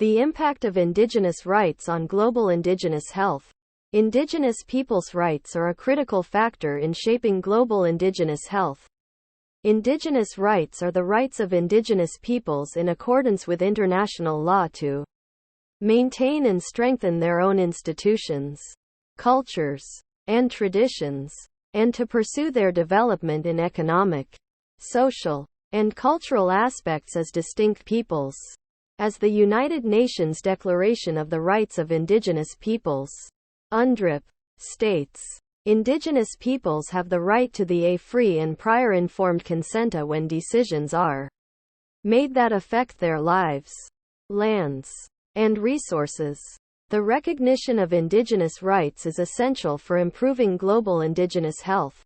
The impact of Indigenous rights on global Indigenous health. Indigenous peoples' rights are a critical factor in shaping global Indigenous health. Indigenous rights are the rights of Indigenous peoples in accordance with international law to maintain and strengthen their own institutions, cultures, and traditions, and to pursue their development in economic, social, and cultural aspects as distinct peoples. As the United Nations Declaration of the Rights of Indigenous Peoples, UNDRIP, states, Indigenous peoples have the right to the free and prior informed consent when decisions are made that affect their lives, lands, and resources. The recognition of Indigenous rights is essential for improving global Indigenous health.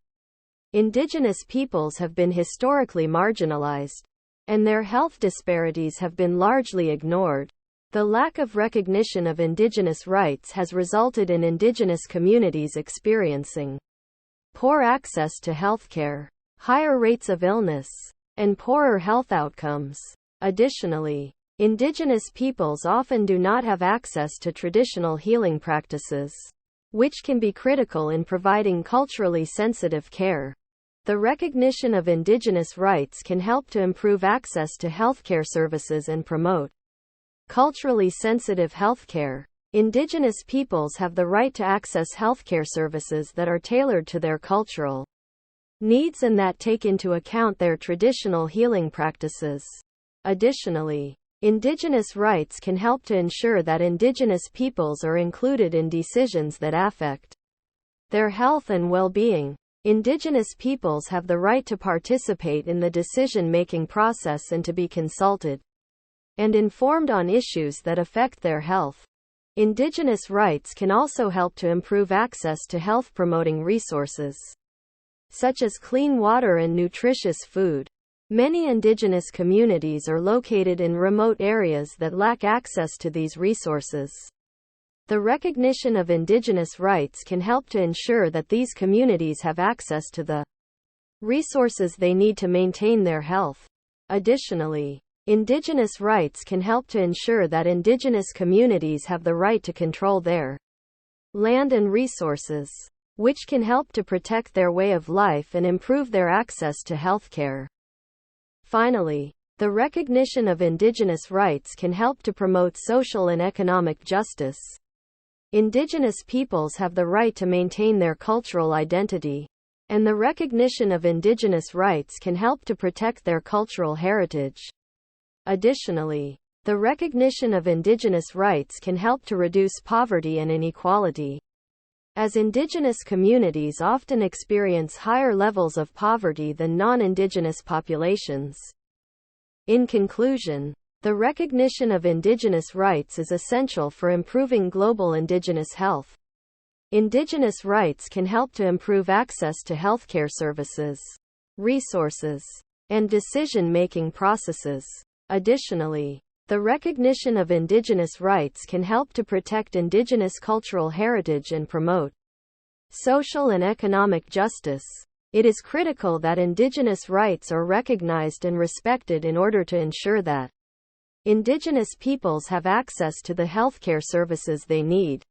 Indigenous peoples have been historically marginalized, and their health disparities have been largely ignored. The lack of recognition of Indigenous rights has resulted in Indigenous communities experiencing poor access to healthcare, higher rates of illness, and poorer health outcomes. Additionally, Indigenous peoples often do not have access to traditional healing practices, which can be critical in providing culturally sensitive care. The recognition of Indigenous rights can help to improve access to healthcare services and promote culturally sensitive healthcare. Indigenous peoples have the right to access healthcare services that are tailored to their cultural needs and that take into account their traditional healing practices. Additionally, Indigenous rights can help to ensure that Indigenous peoples are included in decisions that affect their health and well-being. Indigenous peoples have the right to participate in the decision-making process and to be consulted and informed on issues that affect their health. Indigenous rights can also help to improve access to health-promoting resources, such as clean water and nutritious food. Many Indigenous communities are located in remote areas that lack access to these resources. The recognition of Indigenous rights can help to ensure that these communities have access to the resources they need to maintain their health. Additionally, Indigenous rights can help to ensure that Indigenous communities have the right to control their land and resources, which can help to protect their way of life and improve their access to healthcare. Finally, the recognition of Indigenous rights can help to promote social and economic justice. Indigenous peoples have the right to maintain their cultural identity, and the recognition of Indigenous rights can help to protect their cultural heritage. Additionally, the recognition of Indigenous rights can help to reduce poverty and inequality, as Indigenous communities often experience higher levels of poverty than non-Indigenous populations. In conclusion, the recognition of Indigenous rights is essential for improving global Indigenous health. Indigenous rights can help to improve access to healthcare services, resources, and decision-making processes. Additionally, the recognition of Indigenous rights can help to protect Indigenous cultural heritage and promote social and economic justice. It is critical that Indigenous rights are recognized and respected in order to ensure that Indigenous peoples have access to the healthcare services they need.